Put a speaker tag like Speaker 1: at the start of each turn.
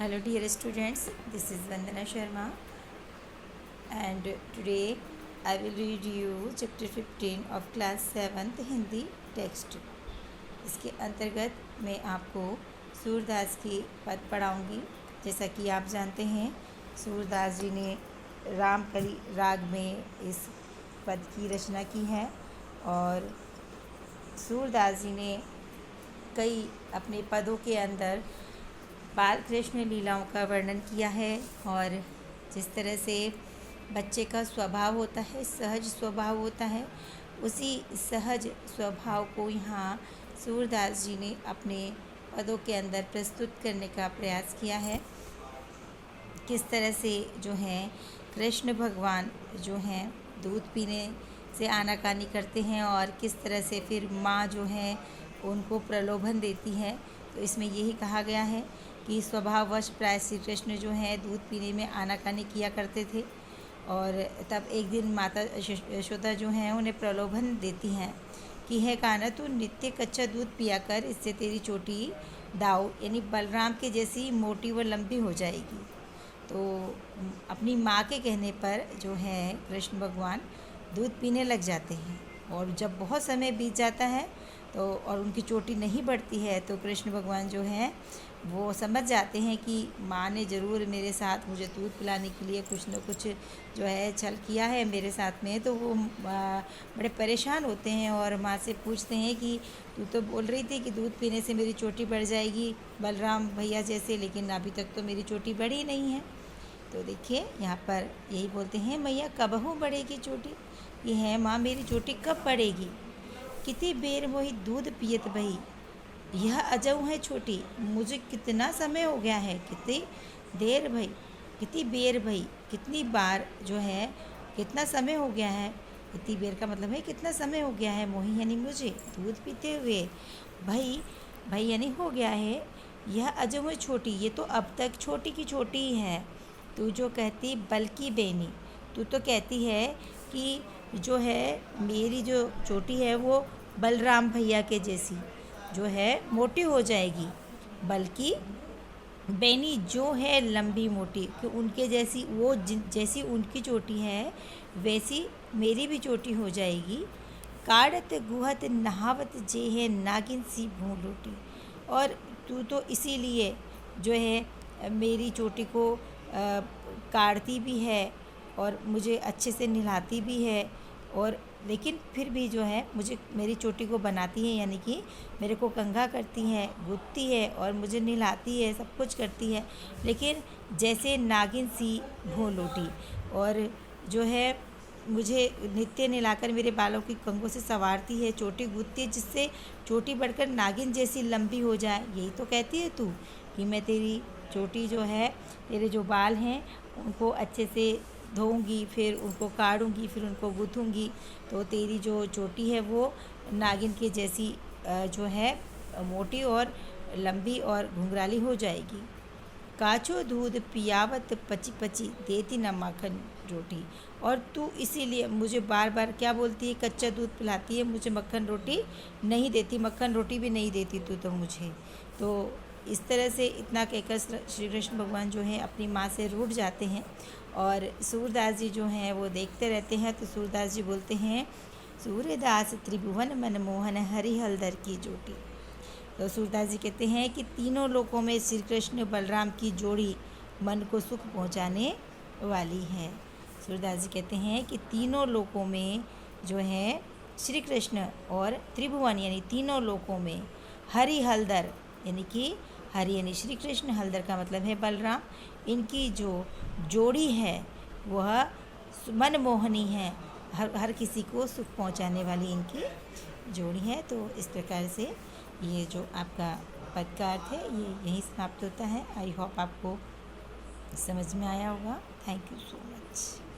Speaker 1: Hello dear students, this is Vandana Sharma and today I will read you chapter 15 of class 7th Hindi text. इसके अंतर्गत मैं आपको सूरदास की पद पढ़ाऊँगी। जैसा कि आप जानते हैं सूरदास जी ने रामकली राग में इस पद की रचना की है और सूरदास जी ने कई अपने पदों के अंदर बाल कृष्ण लीलाओं का वर्णन किया है और जिस तरह से बच्चे का स्वभाव होता है, सहज स्वभाव होता है, उसी सहज स्वभाव को यहाँ सूरदास जी ने अपने पदों के अंदर प्रस्तुत करने का प्रयास किया है। किस तरह से जो है कृष्ण भगवान जो हैं दूध पीने से आनाकानी करते हैं और किस तरह से फिर माँ जो है उनको प्रलोभन देती है। तो इसमें यही कहा गया है कि स्वभाववश प्राय श्री कृष्ण जो हैं दूध पीने में आनाकानी किया करते थे और तब एक दिन माता यशोदा जो हैं उन्हें प्रलोभन देती हैं कि है कान्हा तू नित्य कच्चा दूध पिया कर, इससे तेरी चोटी दाऊ यानी बलराम के जैसी मोटी व लंबी हो जाएगी। तो अपनी माँ के कहने पर जो है कृष्ण भगवान दूध पीने लग जाते हैं और जब बहुत समय बीत जाता है तो और उनकी चोटी नहीं बढ़ती है तो कृष्ण भगवान जो हैं वो समझ जाते हैं कि माँ ने ज़रूर मेरे साथ मुझे दूध पिलाने के लिए कुछ न कुछ जो है छल किया है मेरे साथ में। तो वो बड़े परेशान होते हैं और माँ से पूछते हैं कि तू तो बोल रही थी कि दूध पीने से मेरी चोटी बढ़ जाएगी बलराम भैया जैसे, लेकिन अभी तक तो मेरी चोटी बढ़ी नहीं है। तो देखिए यहाँ पर यही बोलते हैं मैया कबहू बढ़ेगी चोटी, ये है माँ मेरी चोटी कब बढ़ेगी। कितनी बेर वही दूध पियत भई, यह अजऊ है छोटी, मुझे कितना समय हो गया है, कितनी देर भई, कितनी बेर भई, कितनी बार जो है कितना समय हो गया है। कितनी बेर का मतलब है कितना समय हो गया है, मोही यानी मुझे दूध पीते हुए, भाई यानी हो गया है। यह अजऊ है छोटी, ये तो अब तक छोटी की छोटी ही है। तू जो कहती बल्कि बेनी, तू तो कहती है कि जो है मेरी जो चोटी है वो बलराम भैया के जैसी जो है मोटी हो जाएगी, बल्कि बेनी जो है लंबी मोटी कि उनके जैसी वो जैसी उनकी चोटी है वैसी मेरी भी चोटी हो जाएगी। काढ़त गुहत नहावत जे है नागिन सी भूं लोटी, और तू तो इसीलिए जो है मेरी चोटी को काढ़ती भी है और मुझे अच्छे से नहलाती भी है और लेकिन फिर भी जो है मुझे मेरी चोटी को बनाती है, यानी कि मेरे को कंघा करती है, गूंथती है और मुझे नहलाती है, सब कुछ करती है, लेकिन जैसे नागिन सी भूं लोटी, और जो है मुझे नित्य नहलाकर मेरे बालों की कंघों से संवारती है, चोटी गूंथती है जिससे चोटी बढ़कर नागिन जैसी लंबी हो जाए। यही तो कहती है तू कि मैं तेरी चोटी जो है तेरे जो बाल हैं उनको अच्छे से धोऊंगी, फिर उनको काढ़ूंगी, फिर उनको गूँथूंगी तो तेरी जो चोटी है वो नागिन के जैसी जो है मोटी और लंबी और घुंघराली हो जाएगी। काचो दूध पियावत पची पची देती न माखन रोटी, और तू इसीलिए मुझे बार बार क्या बोलती है, कच्चा दूध पिलाती है, मुझे मक्खन रोटी नहीं देती, मक्खन रोटी भी नहीं देती तू तो मुझे। तो इस तरह से इतना कहकर श्री कृष्ण भगवान जो हैं अपनी माँ से रूठ जाते हैं और सूरदास जी जो हैं वो देखते रहते हैं। तो सूरदास जी बोलते हैं सूर्यदास त्रिभुवन मनमोहन हरि हलधर की जोटी। तो सूरदास जी कहते हैं कि तीनों लोकों में श्री कृष्ण बलराम की जोड़ी मन को सुख पहुँचाने वाली है। सूरदास जी कहते हैं कि तीनों लोकों में जो है श्री कृष्ण और त्रिभुवन यानी तीनों लोकों में हरि हलधर यानी कि हरि यानी श्री कृष्ण, हलधर का मतलब है बलराम, इनकी जो जोड़ी है वह मनमोहनी है, हर किसी को सुख पहुंचाने वाली इनकी जोड़ी है। तो इस प्रकार से ये जो आपका पद का अर्थ है ये यहीं समाप्त होता है। आई होप आपको समझ में आया होगा। Thank you so much.